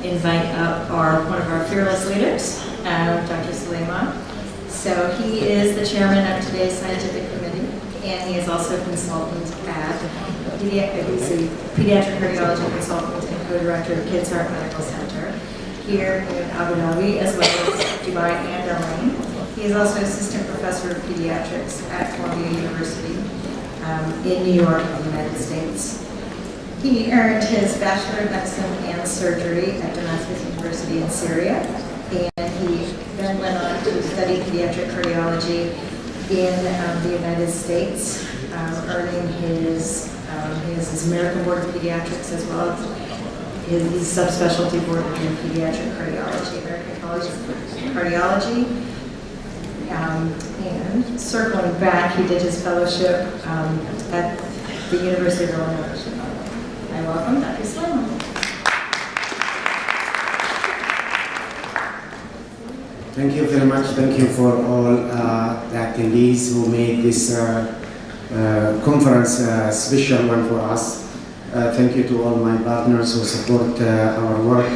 invite up one of our fearless leaders, Dr. Sulaiman. So he is the chairman of today's scientific committee, and he is also a consultant at he's a pediatric cardiology consultant and co-director of KidsHeart Medical Center here in Abu Dhabi, as well as Dubai and Bahrain. He is also assistant professor of pediatrics at Columbia University in New York, in the United States. He earned his Bachelor of Medicine and Surgery at Damascus University in Syria, and he then went on to study pediatric cardiology in the United States, earning his American Board of Pediatrics as well as his subspecialty board in pediatric cardiology, American College of Cardiology. And circling back, he did his fellowship at the University of Illinois Chicago. I welcome Dr. Sulaiman. Thank you very much. Thank you for all the attendees who made this conference a special one for us. Thank you to all my partners who support our work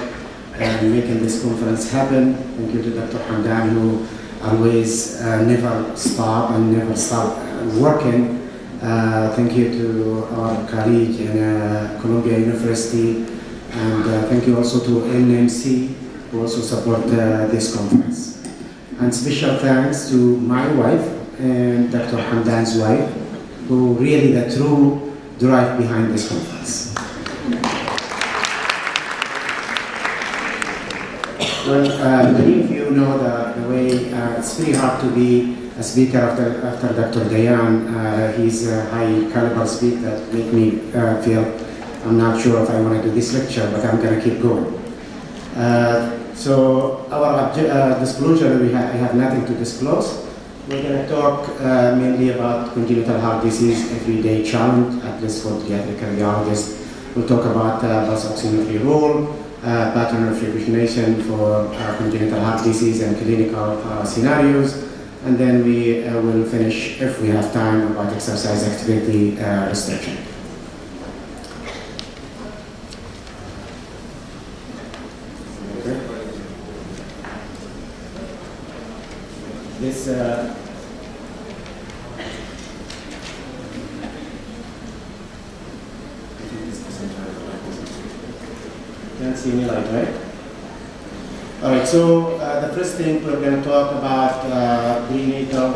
and making this conference happen. Thank you to Dr. Hamdan, who always never stop working. Thank you to our colleague in Columbia University, and thank you also to NMC who also support this conference. And special thanks to my wife and Dr. Hamdan's wife, who really the true drive behind this conference. Well, many of you know the way it's very hard to be a speaker after Dr. Dayan. He's a high caliber speaker that make me feel I'm not sure if I want to do this lecture, but I'm going to keep going. So our disclosure, I have nothing to disclose. We're going to talk mainly about congenital heart disease, everyday challenge, at least for pediatric cardiologists. We'll talk about pulse oximetry role, pattern of recognition for congenital heart disease and clinical scenarios. And then we will finish, if we have time, about exercise activity restriction. This can't see any light, right? All right, so the first thing we're going to talk about prenatal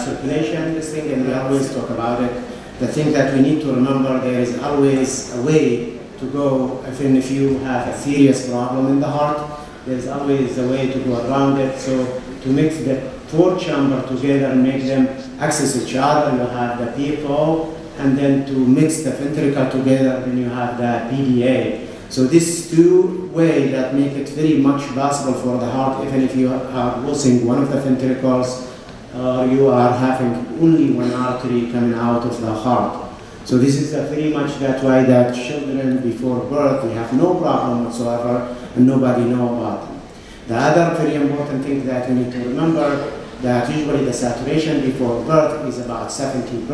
circulation, this thing, and we always talk about it. The thing that we need to remember, there is always a way to go, even if you have a serious problem in the heart, there's always a way to go around it. So to mix the four chambers together and make them access each other, you have the PFO, and then to mix the ventricle together, then you have the PDA. So these two ways that make it very much possible for the heart, even if you are losing one of the ventricles, or you are having only one artery coming out of the heart. So this is very much that way that children before birth, they have no problem whatsoever, and nobody knows about them. The other very important thing that we need to remember, that usually the saturation before birth is about 70%,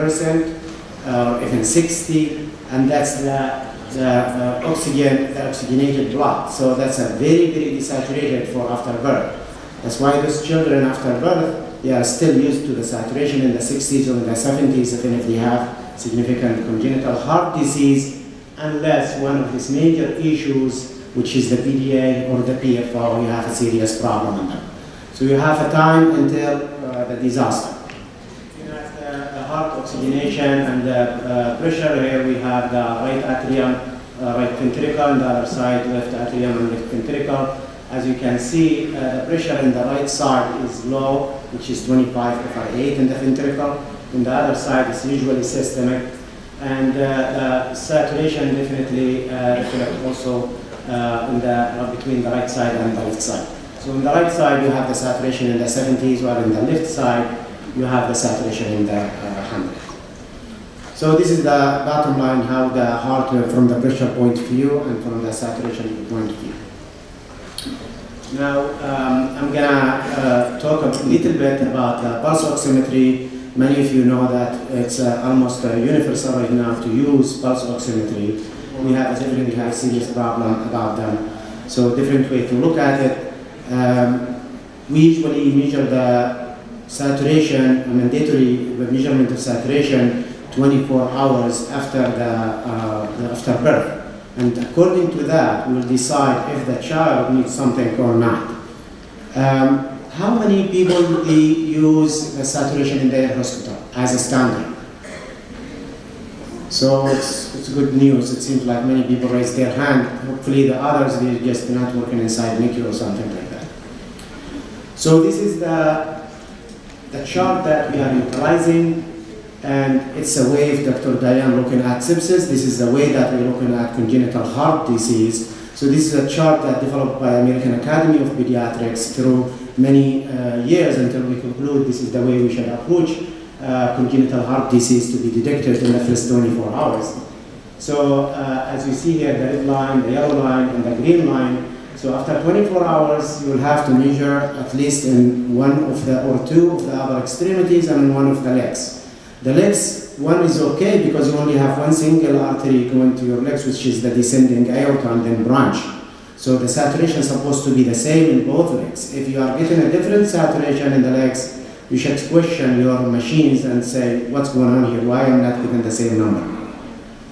or even 60%, and that's the oxygenated blood. So that's a very, very desaturated for after birth. That's why those children after birth, they are still used to the saturation in the 60s or in the 70s, even if they have significant congenital heart disease, unless one of these major issues, which is the PDA or the PFO, you have a serious problem in them. So you have a time until the disaster. You have the heart oxygenation and the pressure. Here we have the right atrium, right ventricle, on the other side, left atrium and left ventricle. As you can see, the pressure in the right side is low, which is 25/8 in the ventricle. On the other side, it's usually systemic. And the saturation definitely reflects also between the right side and the left side. So on the right side, you have the saturation in the 70s, while in the left side, you have the saturation in the 100. So this is the bottom line, how the heart, from the pressure point of view and from the saturation point of view. Now, I'm going to talk a little bit about the pulse oximetry. Many of you know that it's almost universal right now to use pulse oximetry. We have a serious problem about them. So different way to look at it. We usually measure the saturation, a mandatory measurement of saturation 24 hours after after birth. And according to that, we'll decide if the child needs something or not. How many people use the saturation in their hospital as a standard? So it's good news. It seems like many people raise their hand. Hopefully the others, they're just not working inside NICU or something like that. So this is the chart that we are utilizing, and it's a way of Dr. Diane looking at sepsis. This is the way that we're looking at congenital heart disease. So this is a chart that developed by American Academy of Pediatrics through many years until we conclude this is the way we should approach congenital heart disease to be detected in the first 24 hours. So as you see here, the red line, the yellow line, and the green line. So after 24 hours, you will have to measure at least in one of the or two of the upper extremities and in one of the legs. The legs, one is okay because you only have one single artery going to your legs, which is the descending aorta and then branch. So the saturation is supposed to be the same in both legs. If you are getting a different saturation in the legs, you should question your machines and say, what's going on here? Why am I not getting the same number?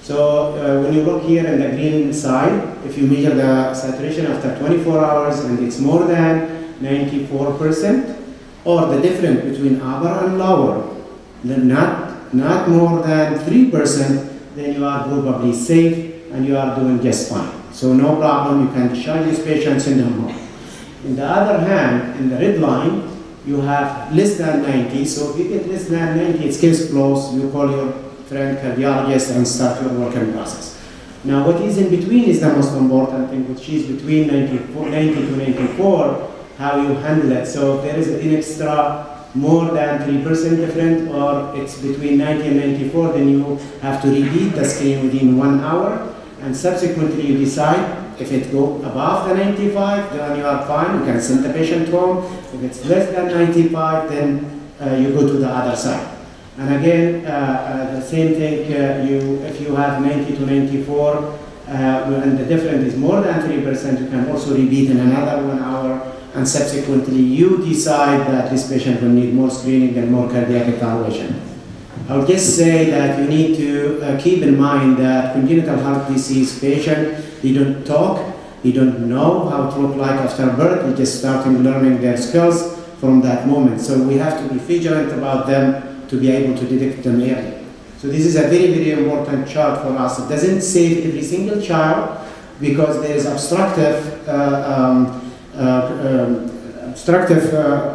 So when you look here in the green side, if you measure the saturation after 24 hours and it's more than 94%, or the difference between upper and lower, then not more than 3%, then you are probably safe and you are doing just fine. So no problem, you can discharge this patient, send him home. On the other hand, in the red line, you have less than 90. So if you get less than 90, it's case closed. You call your friend cardiologist and start your working process. Now what is in between is the most important thing, which is between 90 to 94, how you handle it. So if there is an extra more than 3% different, or it's between 90 and 94, then you have to repeat the screen within 1 hour, and subsequently you decide if it goes above the 95, then you are fine, you can send the patient home. If it's less than 95, then you go to the other side. And again, the same thing, if you have 90 to 94, and the difference is more than 3%, you can also repeat in another 1 hour, and subsequently you decide that this patient will need more screening and more cardiac evaluation. I would just say that you need to keep in mind that congenital heart disease patient, they don't talk, they don't know how to look like after birth, they're just starting learning their skills from that moment. So we have to be vigilant about them to be able to detect them early. So this is a very, very important chart for us. It doesn't save every single child because there is obstructive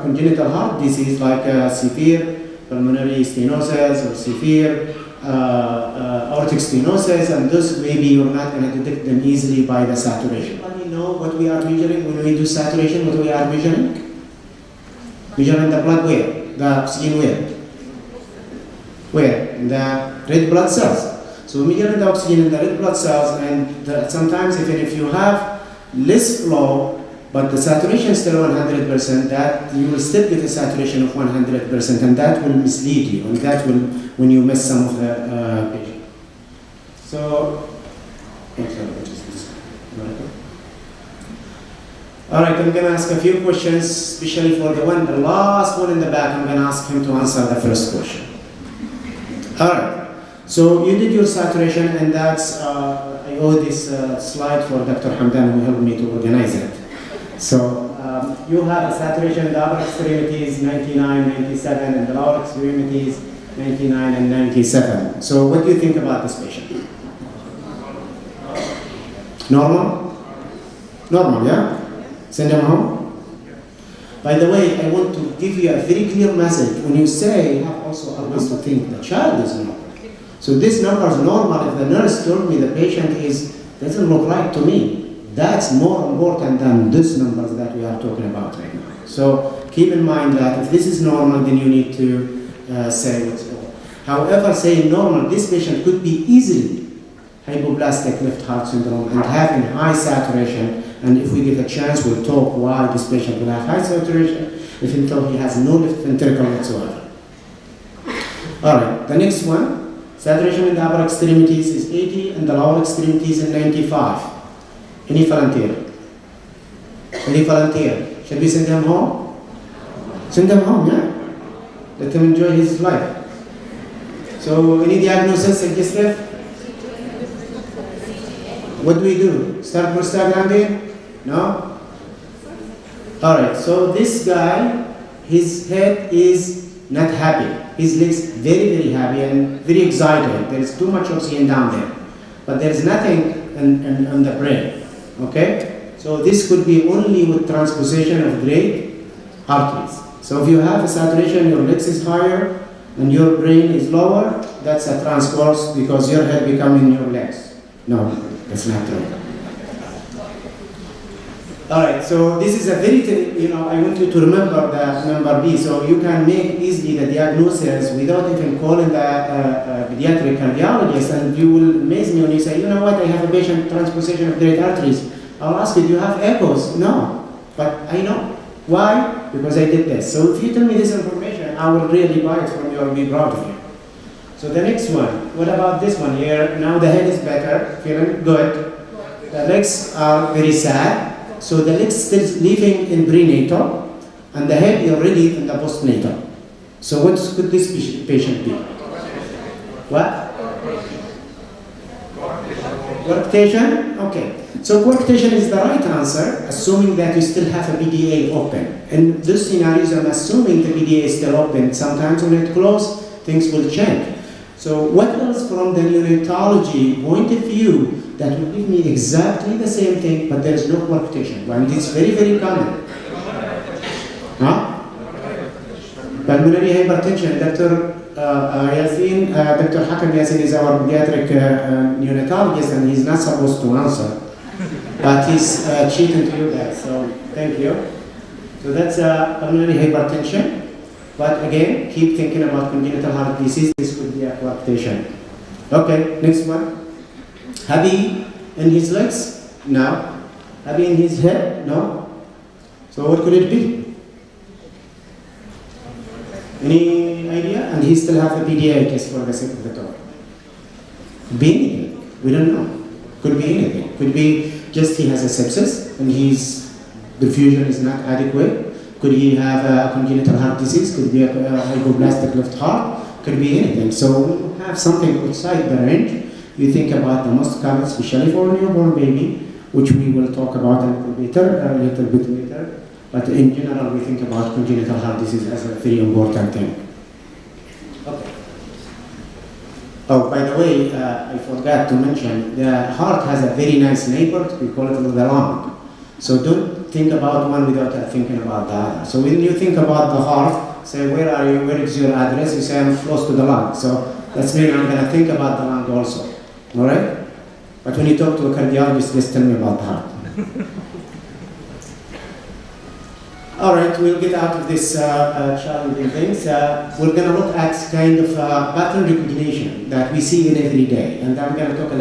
congenital heart disease like severe pulmonary stenosis or severe aortic stenosis, and those maybe you're not going to detect them easily by the saturation. Anybody know what we are measuring when we do saturation? What we are measuring? Measuring the blood where? The oxygen where? Where? In the red blood cells. So we measure the oxygen in the red blood cells, and sometimes even if you have less flow, but the saturation is still 100%, that you will still get a saturation of 100%, and that will mislead you, and that will, when you miss some of the patient. So, all right, I'm going to ask a few questions, especially for the last one in the back. I'm going to ask him to answer the first question. All right, so you did your saturation, and that's, I owe this slide for Dr. Hamdan, who helped me to organize it. So you have a saturation in the upper extremities 99, 97, and the lower extremities 99 and 97. So what do you think about this patient? Normal? Normal, yeah? Send him home? By the way, I want to give you a very clear message. When you say, you have also always to think the child is normal. So this number is normal. If the nurse told me the patient doesn't look right to me, that's more important than these numbers that we are talking about right now. So keep in mind that if this is normal, then you need to say what's normal. However, saying normal, this patient could be easily hypoplastic left heart syndrome and having high saturation. And if we get a chance, we'll talk why this patient will have high saturation, if until he has no left ventricle whatsoever. All right, the next one, saturation in the upper extremities is 80 and the lower extremities is 95. Any volunteer? Will he volunteer? Should we send him home? Send him home, yeah. Let him enjoy his life. So any diagnosis suggestive? What do we do? Start prostaglandin? No? Alright, so this guy, his head is not happy. His legs very, very happy and very excited. There is too much oxygen down there. But there is nothing in the brain. Okay? So this could be only with transposition of great arteries. So if you have a saturation, your legs is higher and your brain is lower, that's a transverse because your head becoming your legs. No, that's not true. Alright, so this is a very, I want you to remember the number B, so you can make easily the diagnosis without even calling the pediatric cardiologist, and you will amaze me when you say, you know what, I have a patient transposition of great arteries. I'll ask you, do you have echoes? No, but I know. Why? Because I did this. So if you tell me this information, I will really buy it from you and be proud of you. So the next one, what about this one here? Now the head is better, feeling good. The legs are very sad. So the legs still living in prenatal, and the head already in the postnatal. So what could this patient be? What? Coarctation? Okay. So coarctation is the right answer, assuming that you still have a PDA open. In those scenarios, I'm assuming the PDA is still open. Sometimes when it closes, things will change. So what else from the neonatology point of view that will give me exactly the same thing, but there is no coarctation? And it's very, very common. Huh? Pulmonary hypertension. Dr. Dr. Hakam Yasin is our pediatric neonatologist, and he's not supposed to answer. But he's cheating to you guys, so thank you. So that's pulmonary hypertension. But again, keep thinking about congenital heart disease. This could be a coarctation. Okay, next one. Happy in his legs? No. Happy in his head? No. So what could it be? Any idea? And he still have a PDA test for the sake of the talk. Be anything. We don't know. Could be anything. Could be just he has a sepsis and his perfusion is not adequate. Could he have a congenital heart disease? Could be a hypoplastic left heart? Could be anything. So when you have something outside the range, you think about the most common, especially for a newborn baby, which we will talk about a little bit later. But in general, we think about congenital heart disease as a very important thing. Okay. Oh, by the way, I forgot to mention, the heart has a very nice neighbor. We call it the lung. So don't think about one without thinking about the other. So when you think about the heart, say, where are you? Where is your address? You say, I'm close to the lung. So that's mean I'm going to think about the lung also. All right? But when you talk to a cardiologist, just tell me about the heart. All right, we'll get out of this challenging things. We're going to look at kind of pattern recognition that we see in every day. And I'm going to talk a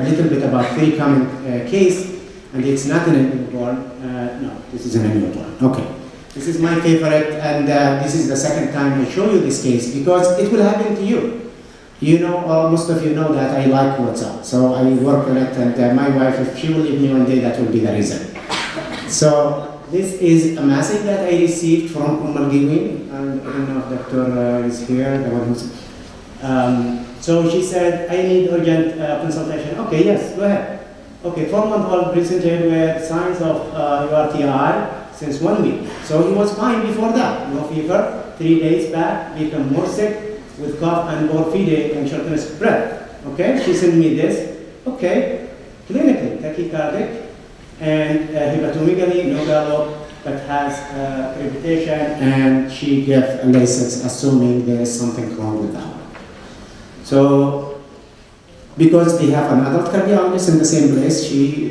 little bit about very common case. And it's not in a newborn. No, this is in a newborn. Okay. This is my favorite, and this is the second time I show you this case because it will happen to you. You know, most of you know that I like WhatsApp, so I work on it, and my wife, if she will leave me one day, that will be the reason. So this is a message that I received from Gawin, and I don't know if Doctor is here, the one who's. So she said, I need urgent consultation. Okay, yes, go ahead. Okay, 4-month-old presented with signs of URTI since 1 week. So he was fine before that. No fever, 3 days back, become more sick with cough and more feeding and shortness of breath. Okay, she sent me this. Okay, clinically tachycardic and hepatomegaly, no gallop, but has crepitation, and she gave a license assuming there is something wrong with the heart. So, because they have an adult cardiologist in the same place, she,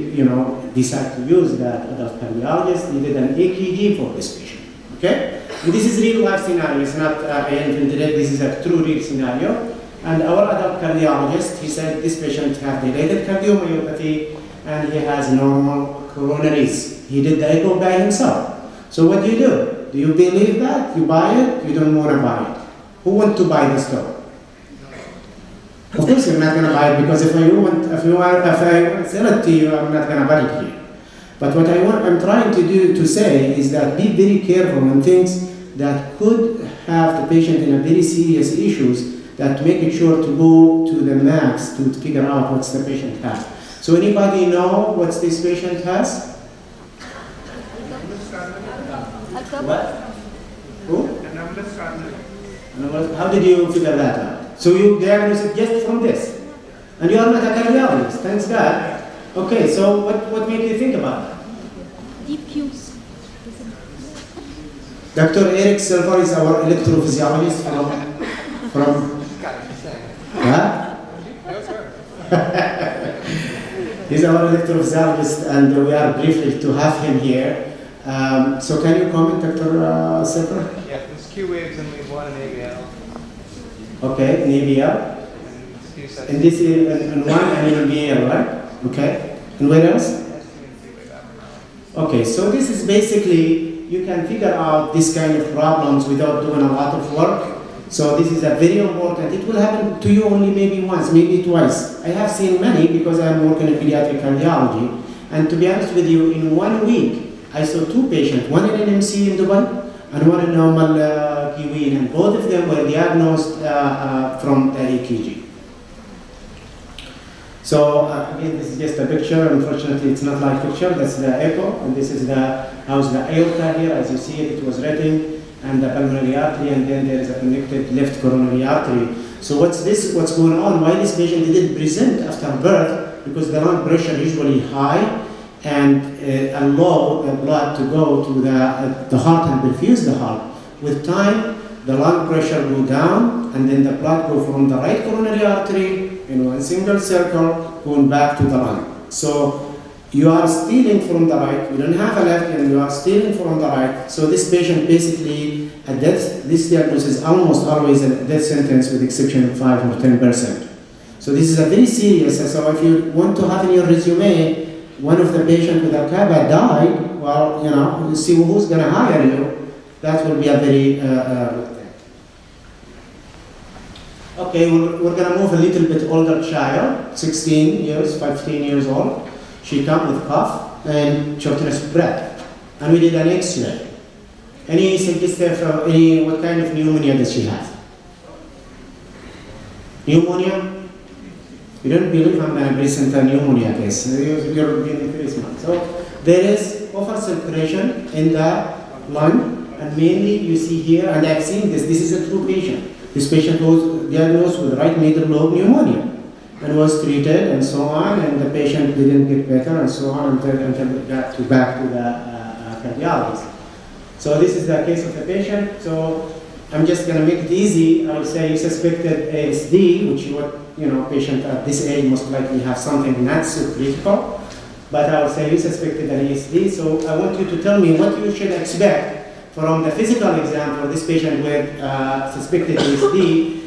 decided to use that adult cardiologist, needed an EKG for this patient, okay? And this is real life scenario, it's not I invented it, this is a true real scenario. And our adult cardiologist, he said this patient has dilated cardiomyopathy and he has normal coronaries. He did the echo by himself. So what do? Do you believe that? You buy it? You don't want to buy it. Who wants to buy this dog? Of course you're not going to buy it because if I want to sell it to you, I'm not going to buy it here. But what I'm trying to say is that be very careful on things that could have the patient in a very serious issues, that make it sure to go to the max to figure out what's the patient has. So anybody know what this patient has? What? Who? How did you figure that out? So you diagnosed it just from this, and you are not a cardiologist, thanks God. Okay, so what made you think about that? Deep use. Dr. Eric Silver is our electrophysiologist from huh? He's our electrophysiologist, and we are privileged to have him here. So can you comment, Dr. Silver? Yeah, there's Q waves and we want an ABL. Okay, an ABL. And this is and one and an ABL, right? Okay. And where else? Okay, so this is basically, you can figure out this kind of problems without doing a lot of work. So this is a very important. It will happen to you only maybe once, maybe twice. I have seen many because I'm working in pediatric cardiology. And to be honest with you, in 1 week, I saw 2 patients, one in an MC in Dubai and one in normal Kiwin, and both of them were diagnosed from the EKG. So again, this is just a picture. Unfortunately, it's not like picture. That's the echo, and this is how's the aorta here. As you see, it was written, and the pulmonary artery, and then there is a connected left coronary artery. So what's going on? Why this patient didn't present after birth? Because the lung pressure usually high, and allow the blood to go to the heart and perfuse the heart. With time, the lung pressure go down, and then the blood go from the right coronary artery in one single circle, going back to the lung. So you are stealing from the right, you don't have a left, and you are stealing from the right. So this patient basically, at death, this diagnosis is almost always a death sentence with exception of 5 or 10%. So this is a very serious, so if you want to have in your resume, one of the patients with Al-Kaaba died, well, you see who's going to hire you, that will be a very good thing. Okay, we're going to move a little bit older child, 16 years, 15 years old. She came with cough and shortness of breath. And we did an X-ray. Any suggestion for what kind of pneumonia does she have? Pneumonia? You don't believe I'm going to present a pneumonia case. You're being very smart. So there is overcirculation in the lung, and mainly you see here, and I've seen this is a true patient. This patient was diagnosed with right middle lobe pneumonia and was treated and so on, and the patient didn't get better and so on until it got back to the cardiologist. So this is the case of the patient. So I'm just going to make it easy. I would say you suspected ASD, which patient at this age most likely have something not so critical. But I would say you suspected an ASD. So I want you to tell me what you should expect from the physical exam for this patient with suspected ASD.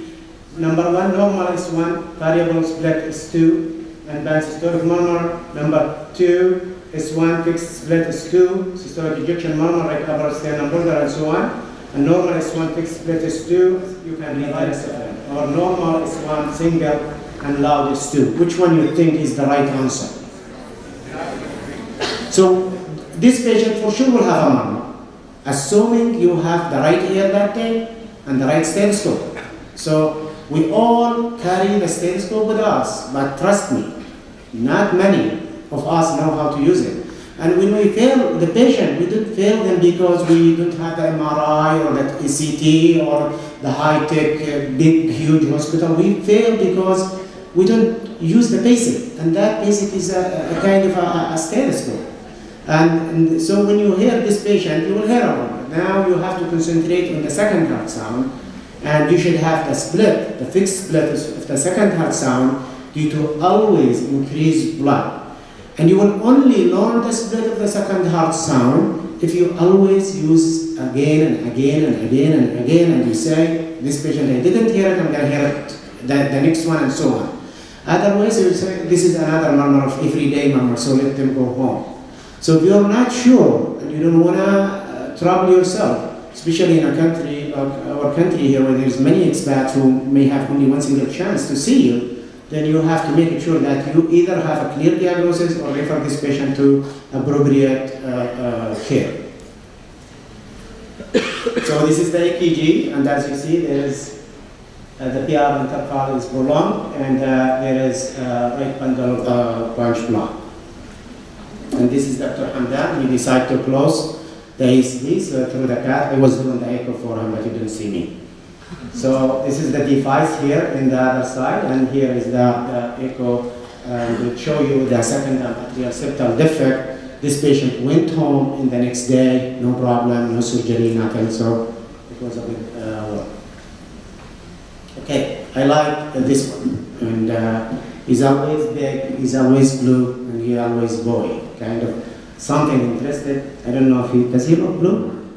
Number 1, normal is 1, variable split is 2, and band systolic murmur. Number 2 is 1, fixed split is 2, systolic ejection murmur, right upper sternum border, and so on. And normal is 1, fixed split is 2, you can read the rest of them. Or normal is 1, single, and loud is 2. Which one you think is the right answer? So this patient for sure will have a murmur, assuming you have the right ear that day and the right stethoscope. So we all carry the stethoscope with us, but trust me, not many of us know how to use it. And when we fail the patient, we don't fail them because we don't have the MRI or the ECT or the high-tech, big, huge hospital. We fail because we don't use the basic, and that basic is a kind of a stethoscope. And so when you hear this patient, you will hear about it. Now you have to concentrate on the second heart sound, and you should have the split, the fixed split of the second heart sound, due to always increase blood. And you will only learn the split of the second heart sound if you always use again and again and again and again, and you say, this patient, I didn't hear it, I'm going to hear it, the next one, and so on. Otherwise, you will say, this is another murmur of everyday murmur, so let them go home. So if you're not sure, and you don't want to trouble yourself, especially in a country like our country here, where there's many expats who may have only one single chance to see you, then you have to make sure that you either have a clear diagnosis or refer this patient to appropriate care. So this is the EKG, and as you see, there is the PR interval is prolonged, and there is right bundle branch block. And this is Dr. Hamdan. He decided to close the ACD through the cath. I was doing the echo for him, but he didn't see me. So this is the device here in the other side, and here is the echo. We'll show you the second atrial septal defect. This patient went home in the next day, no problem, no surgery, nothing. So it was a good work. Okay, I like this one. And he's always big, he's always blue, and he's always boy. Kind of something interested. I don't know if does he look blue?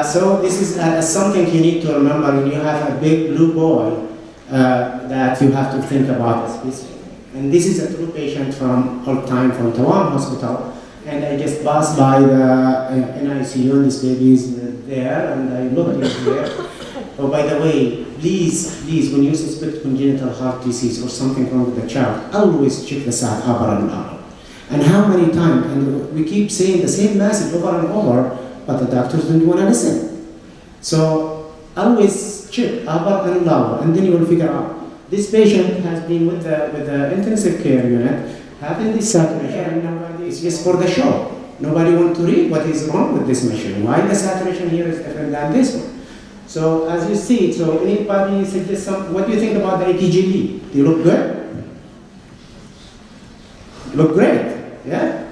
So this is something you need to remember when you have a big blue boy that you have to think about this. And this is a true patient from old time from Tawam Hospital. And I just passed by the NICU, and this baby is there, and I looked in here. Oh, by the way, please, when you suspect congenital heart disease or something wrong with the child, always check the side upper and lower. And how many times? And we keep saying the same message over and over, but the doctors don't want to listen. So always check upper and lower, and then you will figure out. This patient has been with the intensive care unit, having this saturation, and it's just for the show. Nobody wants to read what is wrong with this machine. Why the saturation here is different than this one? So as you see, so anybody suggest what do you think about the EKG lead? Do you look good? Look great, yeah?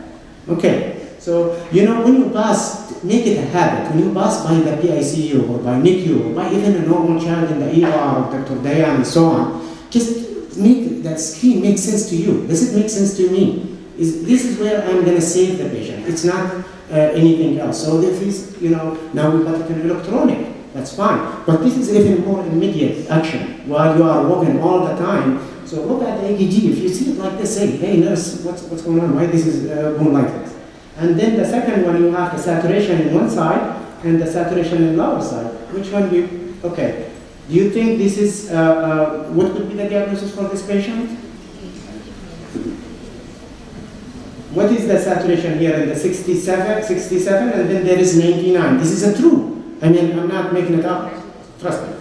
Okay, so when you pass, make it a habit. When you pass by the PICU or by NICU or by even a normal child in the ER or Dr. Dayan and so on, just make that screen make sense to you. Does it make sense to me? This is where I'm going to save the patient. It's not anything else. So if it's, now we've got it in electronic. That's fine. But this is even more immediate action while you are walking all the time. So look at the EKG. If you see it like this, say, hey nurse, what's going on? Why this is going like this? And then the second one, you have the saturation in one side and the saturation in the other side. Which one do you, okay. Do you think this is, what could be the diagnosis for this patient? What is the saturation here in the 67, and then there is 99. This is a true. I mean, I'm not making it up. Trust me.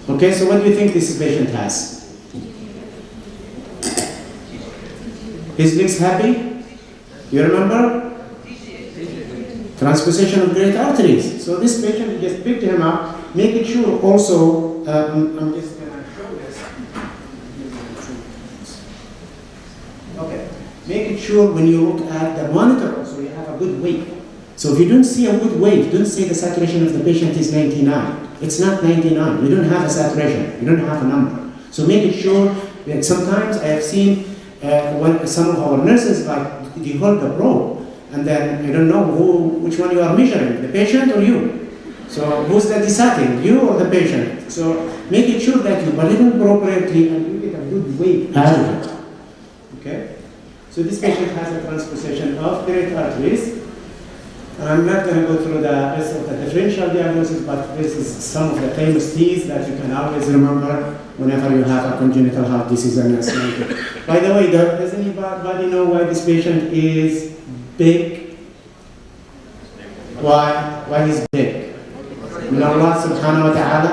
Okay, so what do you think this patient has? His legs happy? You remember? Transposition of great arteries. So this patient, you just picked him up, make it sure also, I'm just going to show this. Okay, make it sure when you look at the monitor, so you have a good wave. So if you don't see a good wave, don't say the saturation of the patient is 99. It's not 99. You don't have a saturation. You don't have a number. So make it sure that sometimes I have seen when some of our nurses like they hold the probe, and then I don't know which one you are measuring, the patient or you. So who's the deciding, you or the patient? So make it sure that you balloon appropriately and you get a good wave out of it. Okay? So this patient has a transposition of great arteries. I'm not going to go through the rest of the differential diagnosis, but this is some of the famous T's that you can always remember whenever you have a congenital heart disease and associated. By the way, does anybody know why this patient is big? Why he's big? Min Allah subhanahu wa ta'ala?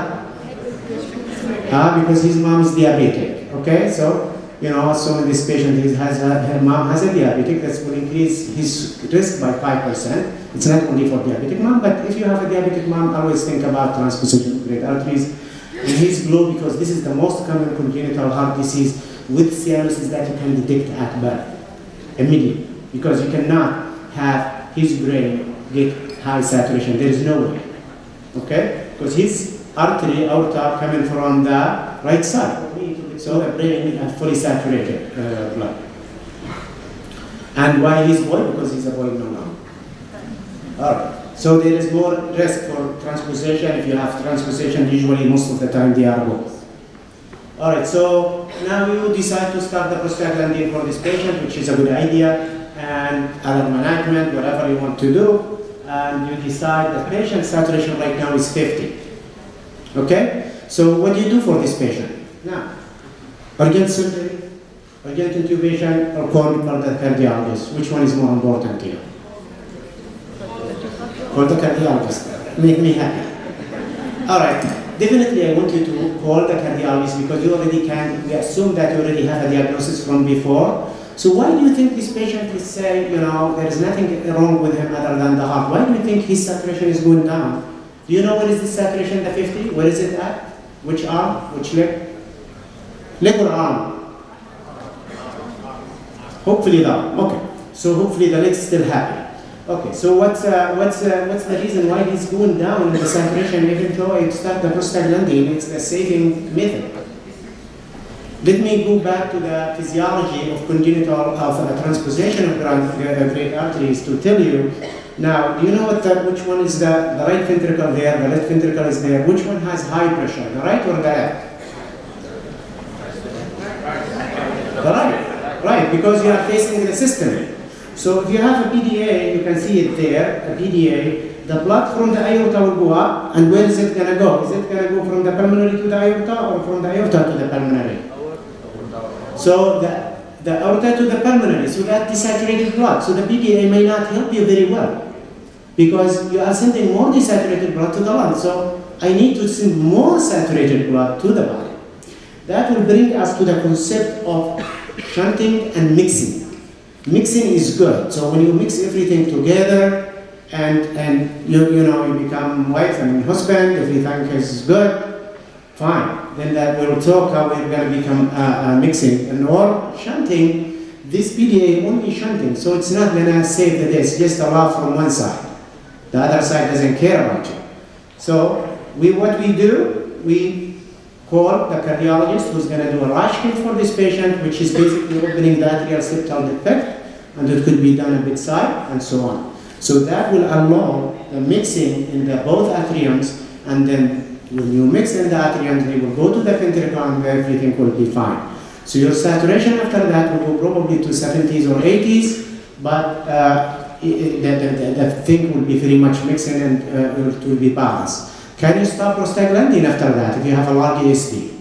Because his mom is diabetic. Okay, so so this patient her mom has a diabetic, that will increase his risk by 5%. It's not only for diabetic mom, but if you have a diabetic mom, always think about transposition of great arteries. And he's blue because this is the most common congenital heart disease with cyanosis that you can detect at birth immediately, because you cannot have his brain get high saturation. There is no way. Okay? Because his artery, aorta, coming from the right side. So the brain is fully saturated blood. And why he's boy? Because he's a boy now. Alright. So there is more risk for transposition. If you have transposition, usually most of the time they are both. Alright, so now you decide to start the prostaglandin for this patient, which is a good idea, and other management, whatever you want to do, and you decide the patient saturation right now is 50. Okay? So what do you do for this patient? Now, Urgent surgery, urgent intubation, or call the cardiologist? Which one is more important to you? Call the cardiologist. Make me happy. All right. Definitely, I want you to call the cardiologist because you already we assume that you already have a diagnosis from before. So why do you think this patient is saying, there is nothing wrong with him other than the heart? Why do you think his saturation is going down? Do you know where is the saturation, the 50? Where is it at? Which arm? Which leg? Leg or arm? Hopefully the arm. Okay. So hopefully the leg's still happy. Okay. So what's the reason why he's going down in the saturation even though I start the prostaglandin? It's a saving method. Let me go back to the physiology of congenital of transposition of great arteries to tell you. Now, do you know which one is the right ventricle there, the left ventricle is there? Which one has high pressure, the right or the left? The right, because you are facing the system. So if you have a PDA, you can see it there, a PDA, the blood from the aorta will go up, and where is it going to go? Is it going to go from the pulmonary to the aorta or from the aorta to the pulmonary? So the aorta to the pulmonary, so that desaturated blood. So the PDA may not help you very well because you are sending more desaturated blood to the lung. So I need to send more saturated blood to the body. That will bring us to the concept of shunting and mixing. Mixing is good. So when you mix everything together and you become wife and husband, everything is good, fine. Then that we'll talk how we're going to become mixing. And or shunting, this PDA only shunting, so it's not going to save the day. It's just a lot from one side. The other side doesn't care about you. So what we do, we call the cardiologist who's going to do a rush kit for this patient, which is basically opening the atrial septal defect, and it could be done a bedside and so on. So that will allow the mixing in the both atriums, and then when you mix in the atriums, they will go to the ventricle and everything will be fine. So your saturation after that will go probably to 70s or 80s, but the thing will be very much mixing and it will be balanced. Can you stop prostaglandin after that if you have a large ASD?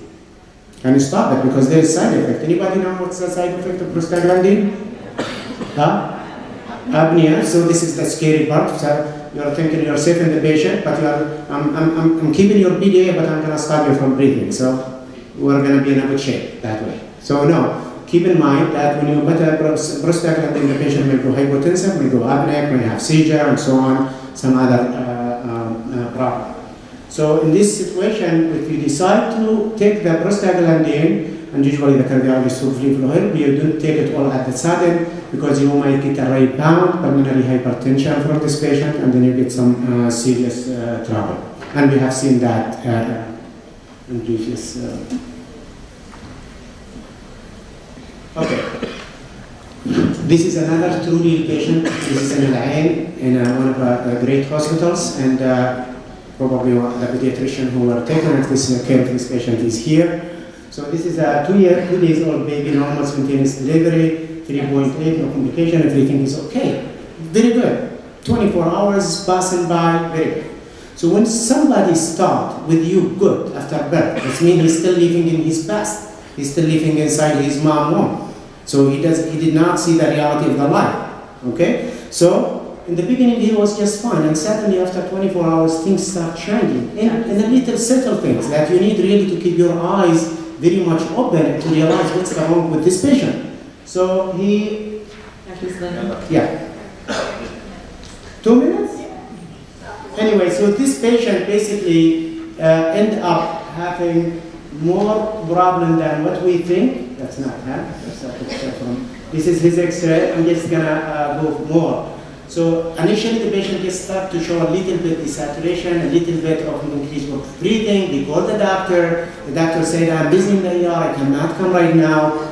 Can you stop it? Because there is side effect. Anybody know what's the side effect of prostaglandin? Huh? Apnea. So this is the scary part. So you're thinking you're safe in the patient, but I'm keeping your PDA, but I'm going to stop you from breathing. So we're going to be in a good shape that way. So no, keep in mind that when you put a prostaglandin, the patient may go hypotensive, may go apneic, may have seizure, and so on, some other problem. So in this situation, if you decide to take the prostaglandin, and usually the cardiologist will help you, don't take it all at the sudden, because you might get a rebound pulmonary hypertension from this patient, and then you get some serious trouble. And we have seen that in previous. Okay. This is another true real patient. This is in Al-Ain, in one of the great hospitals, and probably the pediatrician who were taking this care of this patient is here. So this is a 2 days old baby, normal spontaneous delivery, 3.8, no complication, everything is okay. Very good. 24 hours passing by, very good. So when somebody starts with you good after birth, that means he's still living in his past. He's still living inside his mom womb. So he did not see the reality of the life. Okay? So in the beginning he was just fine, and suddenly after 24 hours things start changing. In the little subtle things that you need really to keep your eyes very much open to realize what's wrong with this patient. So he... Yeah. 2 minutes? Anyway, so this patient basically ended up having more problem than what we think. That's not that. That's a picture from... This is his X-ray. I'm just gonna go more. So initially the patient just started to show a little bit desaturation, a little bit of increase of breathing. They called the doctor. The doctor said, I'm busy in the ER, I cannot come right now.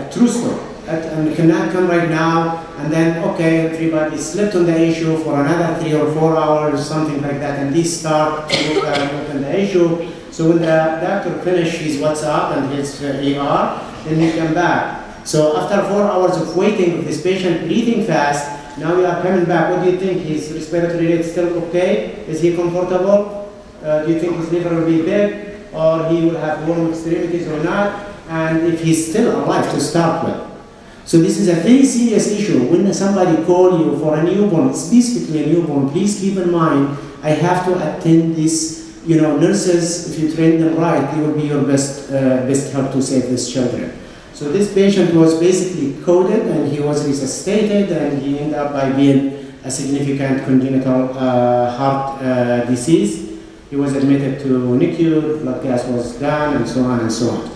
True story. I cannot come right now. And then, okay, everybody slept on the issue for another 3 or 4 hours, something like that, and they start to look on the issue. So when the doctor finished his WhatsApp and his ER, then he came back. So after 4 hours of waiting with this patient breathing fast, now you are coming back. What do you think? His respiratory rate is still okay? Is he comfortable? Do you think his liver will be big? Or he will have warm extremities or not? and if he's still alive to start with. So this is a very serious issue. When somebody calls you for a newborn, specifically a newborn, please keep in mind, I have to attend this. Nurses, if you train them right, they will be your best help to save these children. So this patient was basically coded, and he was resuscitated, and he ended up by being a significant congenital heart disease. He was admitted to NICU, blood gas was done, and so on and so on.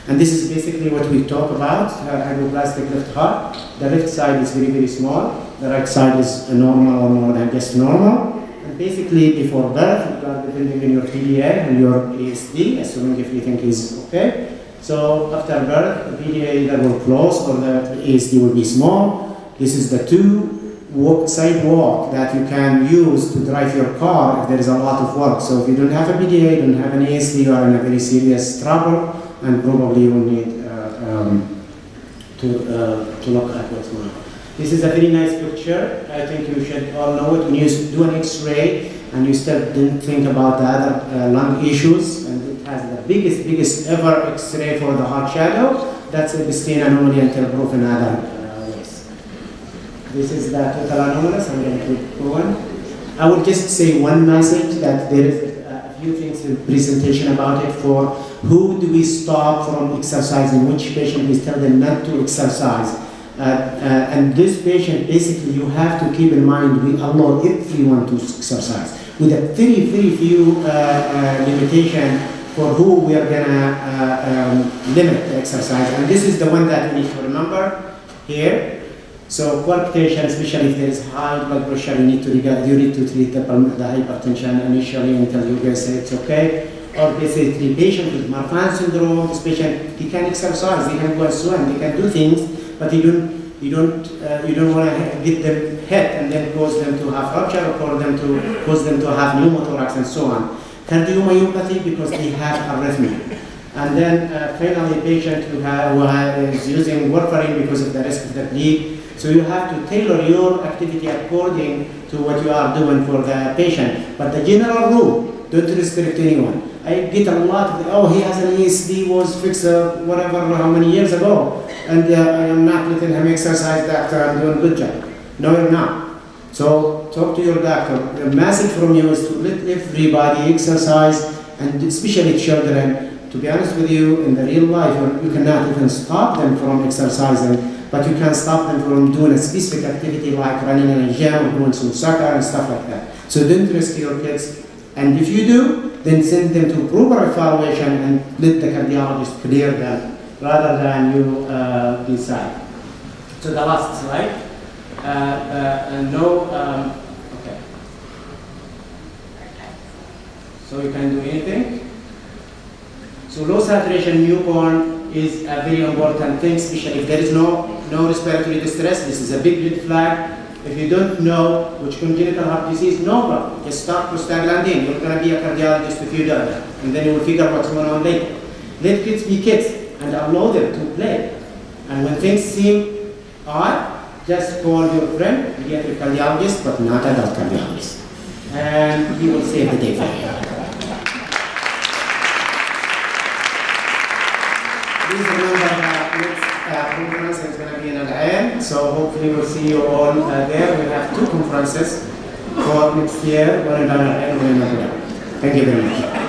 And this is basically what we talk about, hypoplastic left heart. The left side is very, very small. The right side is normal or more than just normal. And basically, before birth, you are depending on your PDA and your ASD, assuming everything is okay. So after birth, the PDA either will close or the ASD will be small. This is the sidewalk that you can use to drive your car if there is a lot of work. So if you don't have a PDA, you don't have an ASD, you are in a very serious trouble, and probably you will need to look at what's going on. This is a very nice picture. I think you should all know it. When you do an X-ray and you still didn't think about the other lung issues, and it has the biggest ever X-ray for the heart shadow, that's a Bistine anomaly until proven other ways. This is the total anomalous. I'm going to keep going. I will just say one message, that there is a few things in presentation about it. For who do we stop from exercising, which patient we tell them not to exercise. And this patient, basically, you have to keep in mind, we allow everyone to exercise with a very, very few limitation for who we are gonna limit the exercise. And this is the one that we need to remember here. So coarctation, especially if there is high blood pressure, you need to treat the hypertension initially until you guys say it's okay. Or basically, patient with Marfan syndrome, this patient, he can exercise, he can go and swim, he can do things, but you don't want to get them hit and then cause them to have rupture or cause them to have pneumothorax and so on. Cardiomyopathy, because they have arrhythmia. And then finally, patient who is using warfarin because of the risk of the bleed. So you have to tailor your activity according to what you are doing for the patient. But the general rule, don't restrict anyone. I get a lot of, he has an ESD, was fixed whatever, how many years ago, and I am not letting him exercise, doctor, I'm doing a good job. No, you're not. So talk to your doctor. The message from you is to let everybody exercise, and especially children. To be honest with you, in the real life, you cannot even stop them from exercising, but you can stop them from doing a specific activity like running in a gym or doing some soccer and stuff like that. So don't risk your kids. And if you do, then send them to proper evaluation and let the cardiologist clear them rather than you decide. So the last slide. Okay. So you can do anything. So low saturation newborn is a very important thing, especially if there is no respiratory distress. This is a big red flag. If you don't know which congenital heart disease, no problem. Just start prostaglandin. You're going to be a cardiologist if you do that. And then you will figure what's going on later. Let kids be kids and allow them to play. And when things seem odd, just call your friend, pediatric cardiologist, but not adult cardiologist. And he will save the day for you. Please remember that next conference is going to be in Al-Ain, so hopefully we'll see you all there. We have 2 conferences for next year, one in Al-Ain and one in Al-Ain. Thank you very much.